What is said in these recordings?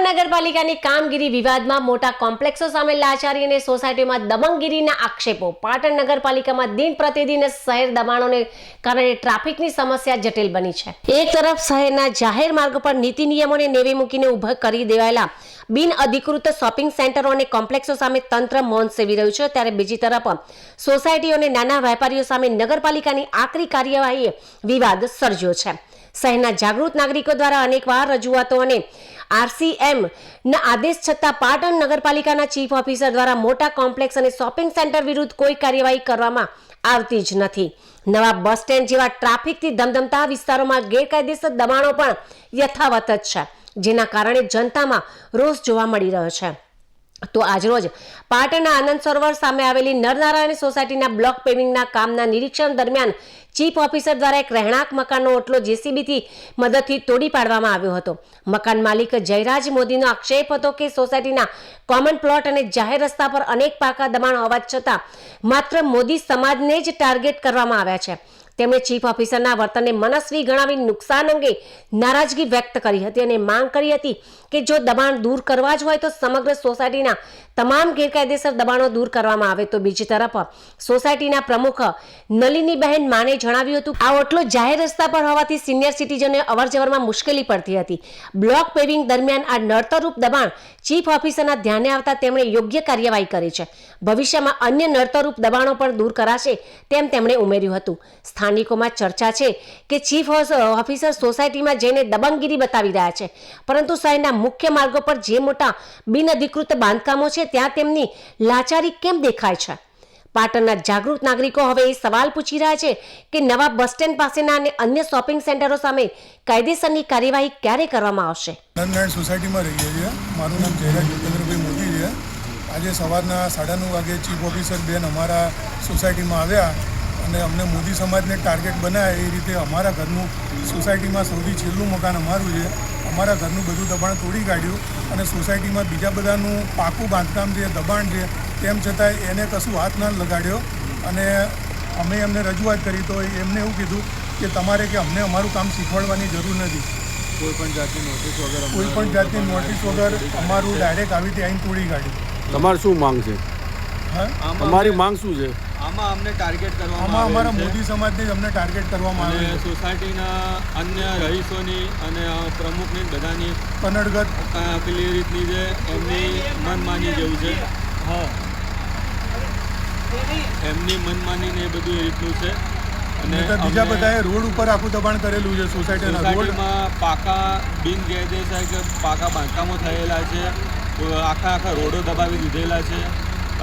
પાટણ નગરપાલિકાની કામગીરી વિવાદમાં મોટા કોમ્પ્લેક્સો સામે લાચારી અને સોસાયટીમાં દબંગગીરીના આક્ષેપો। પાટણ નગરપાલિકામાં દિન પ્રતિદિન શહેર દબાણોને કારણે ટ્રાફિકની સમસ્યા જટિલ બની છે। એક તરફ શહેરના જાહેર માર્ગો પર નીતિ નિયમોને નેવે મૂકીને ઊભા કરી દેવાયેલા બિન અધિકૃત શોપિંગ સેન્ટરો અને કોમ્પ્લેક્સો સામે તંત્ર મૌન સેવી રહ્યું છે, ત્યારે બીજી તરફ સોસાયટીઓ અને નાના વેપારીઓ સામે નગરપાલિકાની આકરી કાર્યવાહીએ વિવાદ સર્જ્યો છે। શહેરના જાગૃત નાગરિકો દ્વારા અનેકવાર રજૂઆતો અને RCM ના આદેશ છતાં પાટણ નગરપાલિકાના ચીફ ઓફિસર દ્વારા મોટા કોમ્પ્લેક્સ અને શોપિંગ સેન્ટર વિરુદ્ધ કોઈ કાર્યવાહી કરવામાં આવતી જ નથી। નવા બસ સ્ટેન્ડ જેવા ટ્રાફિકથી ધમધમતા વિસ્તારોમાં ગેરકાયદેસર દબાણો પણ યથાવત જ છે, જેના કારણે જનતામાં રોષ જોવા મળી રહ્યો છે। તો આજરોજ પાટણના આનંદ સરોવર સામે આવેલી નરનારાયણ સોસાયટીના બ્લોક પેવિંગના કામના નિરીક્ષણ દરમિયાન ચીફ ઓફિસર દ્વારા એક રહેણાંક મકાનનો ઓટલો JCBથી મદદથી તોડી પાડવામાં આવ્યો હતો। મકાન માલિક જયરાજ મોદીનો આક્ષેપ હતો કે સોસાયટીના કોમન પ્લોટ અને જાહેર રસ્તા પર અનેક પાકા દબાણ હોવા છતાં માત્ર મોદી સમાજને જ ટાર્ગેટ કરવામાં આવ્યા છે। તેમણે ચીફ ઓફિસરના વર્તનને મનસ્વી ગણાવી નુકસાન અંગે નારાજગી વ્યક્ત કરી હતી અને માંગ કરી હતી કે જો દબાણ દૂર કરવા જ હોય તો સમગ્ર સોસાયટીના તમામ ગેરકાયદેસર દબાણો દૂર કરવામાં આવે। તો બીજી તરફ સોસાયટીના પ્રમુખ નલિનીબહેન માને જણાવ્યું હતું આ ઓટલો જાહેર રસ્તા પર હોવાથી સિનિયર સિટીઝનને અવરજવરમાં મુશ્કેલી પડતી હતી। બ્લોક પેવિંગ દરમિયાન આ નડતરરૂપ દબાણ ચીફ ઓફિસરના ધ્યાને આવતા તેમણે યોગ્ય કાર્યવાહી કરી છે। ભવિષ્યમાં અન્ય નડતરરૂપ દબાણો પણ દૂર કરાશે તેમ તેમણે ઉમેર્યું હતું। સ્થાનિકોમાં ચર્ચા છે કે ચીફ ઓફિસર સોસાયટીમાં જઈને દબંગગીરી બતાવી રહ્યા છે, પરંતુ શહેરના મુખ્ય માર્ગો પર જે મોટા બિનઅધિકૃત બાંધકામો છે ત્યાં તેમની લાચારી કેમ દેખાય છે? પાટણના જાગૃત નાગરિકો હવે એ સવાલ પૂછી રહ્યા છે કે નવા બસ સ્ટેન્ડ પાસેના અને અન્ય શોપિંગ સેન્ટરો સામે કાયદેસરની કાર્યવાહી ક્યારે કરવામાં આવશે? નરનારાયણ સોસાયટીમાં રહીએ છીએ। મારું નામ જયરાજ ભૂપેન્દ્રભાઈ મોદી છે। આજે સવારના 9:30 વાગે ચીફ ઓફિસર બેન અમારા સોસાયટીમાં આવ્યા અને અમને મોદી સમાજને ટાર્ગેટ બનાવે એ રીતે અમારા ઘરનું સોસાયટીમાં સૌથી છેલ્લું મકાન અમારું છે, અમારા ઘરનું બધું દબાણ તોડી કાઢ્યું અને સોસાયટીમાં બીજા બધાનું પાકું બાંધકામ છે, દબાણ છે, તેમ છતાં એને કશું હાથ ન લગાડ્યો અને અમે એમને રજૂઆત કરી તો એમને એવું કીધું કે તમારે કે અમને અમારું કામ શીખવાડવાની જરૂર નથી, કોઈ પણ જાતની નોટિસ વગર અમારું ડાયરેક્ટ આવી રીતે આવીને તોડી કાઢ્યું। તમારી શું માંગ છે? તમારી માંગ શું છે? આમાં અમને ટાર્ગેટ કરવામાં આમાં અમારા મોદી સમાજને જ અમને ટાર્ગેટ કરવામાં આવે છે। સોસાયટીના અન્ય રહીશોની અને પ્રમુખની બધાની કનડગત પેલી રીતની છે, એમની મનમાની જેવું છે। હા, એમની મનમાનીને એ બધું એ રીતનું છે। અને બીજા બધાએ રોડ ઉપર આખું દબાણ કરેલું છે સોસાયટીમાં પાકા બિનગેરકાયદેસર કે પાકા બાંધકામો થયેલા છે, આખા રોડો દબાવી દીધેલા છે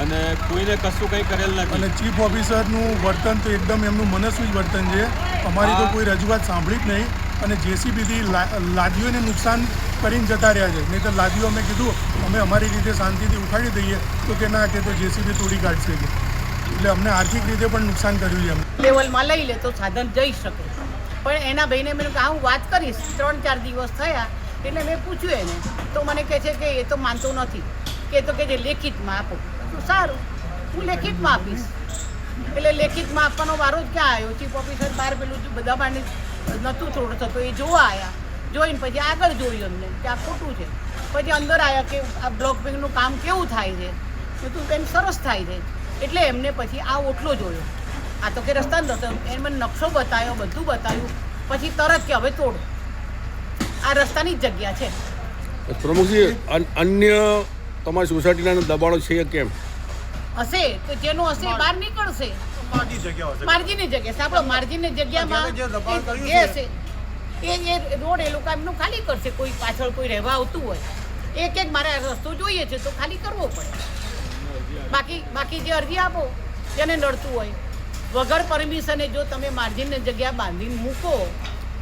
અને કોઈને કશું કંઈ કરેલ નથી। અને ચીફ ઓફિસરનું વર્તન તો એકદમ એમનું મનસ્વી જ વર્તન છે। અમારી તો કોઈ રજૂઆત સાંભળી જ નહીં અને JCBથી લાદીઓને નુકસાન કરીને જતા રહ્યા છે, નહીં તો લાદીઓ અમે કીધું અમે અમારી રીતે શાંતિથી ઉખાડી દઈએ તો કે ના કે તો JCB તોડી કાઢશે કે, એટલે અમને આર્થિક રીતે પણ નુકસાન કર્યું છે। લેવલમાં લઈ લે તો સાધન જઈ શકે, પણ એના ભાઈને મેં કહ્યું હું વાત કરીશ। 3-4 દિવસ થયા એટલે મેં પૂછ્યું એને તો મને કહે છે કે એ તો માનતો નથી, કે તો કે જે લેખિતમાં આપો તો સારું, હું લેખિતમાં આપીશ। એટલે લેખિતમાં આપવાનો વારો જ ક્યાં આવ્યો? ચીફ ઓફિસર બહાર પેલું દબાણ નહોતું થોડું થતું એ જોવા આવ્યા, જોઈને પછી આગળ જોયું અમને કે આ ખોટું છે, પછી અંદર આવ્યા કે આ બ્લોક પેવિંગનું કામ કેવું થાય છે, બધું કંઈ સરસ થાય છે, એટલે એમને પછી આ ઓટલો જોયો। આ તો કે રસ્તા નહોતો, એને મને નકશો બતાવ્યો, બધું બતાવ્યું, પછી તરત કે હવે તોડ, આ રસ્તાની જ જગ્યા છે। પ્રમુખજી, અન્ય તમારી સોસાયટીના દબાણો છે કેમ? હશે તો જેનું હશે બહાર નીકળશે, માર્જિનની જગ્યા સાંભળો, માર્જિનની જગ્યામાં જે હશે એ રોડ એ લોકો એમનું ખાલી કરશે। કોઈ પાછળ કોઈ રહેવા આવતું હોય એક મારે રસ્તો જોઈએ છે તો ખાલી કરવો પડે। બાકી જે અરજી આપો જેને નડતું હોય વગર પરમિશને જો તમે માર્જિનની જગ્યા બાંધીને મૂકો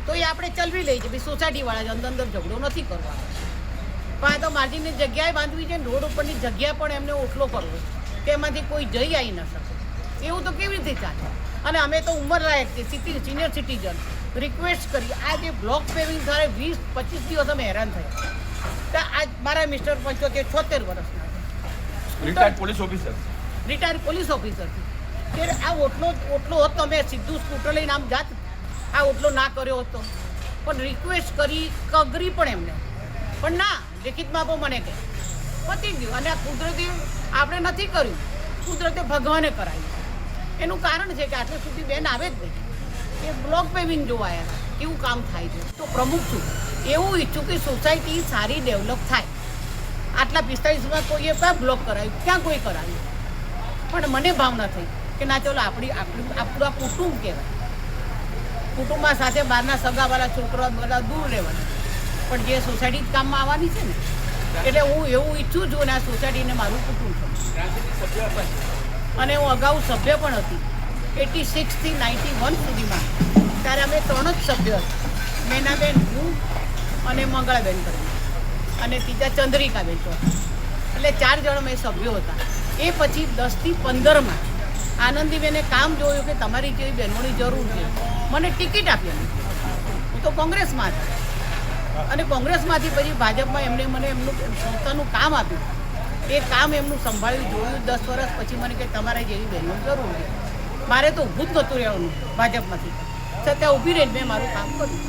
તો એ આપણે ચલવી લઈએ છીએ, સોસાયટીવાળા જ અંદર ઝઘડો નથી કરવાનો, પણ આ તો માર્જિનની જગ્યાએ બાંધવી છે, રોડ ઉપરની જગ્યા પણ એમને ઓટલો કરવો કે એમાંથી કોઈ જઈ આવી ન શકે, એવું તો કેવી રીતે ચાલે? અને અમે તો ઉંમરલાયક છે, સિનિયર સિટીઝન, રિક્વેસ્ટ કરી આ જે બ્લોક પેવિંગ થાય 20-25 દિવસ અમે હેરાન થયા। તો આજ મારા મિસ્ટર 75-76 વર્ષના છે, રિટાયર્ડ પોલીસ ઓફિસર છે, કે આ ઓટલો હોત તો અમે સીધું સ્કૂટર લઈને આમ જાત, આ ઓટલો ના કર્યો હતો, પણ રિક્વેસ્ટ કરી કગરી પણ એમને, પણ ના લેખિતમાં આપો મને કહે પતી ગયું. અને આ કુદરતી આપણે નથી કર્યું, કુદરતે ભગવાને કરાવ્યું. એનું કારણ છે કે આટલે સુધી બેન આવે જ નહીં. એ બ્લોક પેવિંગ જોવા આવ્યા હતા, કેવું કામ થાય છે. તો પ્રમુખ છું એવું ઈચ્છું કે સોસાયટી સારી ડેવલપ થાય. આટલા 45માં કોઈએ ક્યાં બ્લોક કરાવ્યું, ક્યાં કોઈ કરાવ્યું? પણ મને ભાવના થઈ કે ના ચલો આપણું આ કુટુંબ કહેવાય. કુટુંબમાં સાથે બહારના સગાવાળા છોકરા બધા દૂર રહેવાના, પણ જે સોસાયટી જ કામમાં આવવાની છે ને, એટલે હું એવું ઈચ્છું છું ને આ સોસાયટીને મારું કુટુંબ છે. અને હું અગાઉ સભ્ય પણ હતી 86 થી 91 સુધીમાં. ત્યારે અમે 3 જ સભ્ય હતા, મેનાબેન, હું અને મંગળાબેન કરીને, અને ત્રીજા ચંદ્રિકાબેન તો. એટલે 4 જણ અમે સભ્યો હતા. એ પછી 10 થી 15માં આનંદીબેને કામ જોયું કે તમારી જેવી બહેનોની જરૂર છે, મને ટિકિટ આપી. હું તો કોંગ્રેસમાં હતી અને કોંગ્રેસમાંથી પછી ભાજપમાં એમને મને એમનું સંસ્થાનું કામ આપ્યું. એ કામ એમનું સંભાળ્યું, જોયું. 10 વર્ષ પછી મને કે તમારા જેવી બહેનોની જરૂર છે. મારે તો ઊભું જ નહોતું રહેવાનું ભાજપમાંથી, છતાં ઊભી રહીને મેં મારું કામ કર્યું.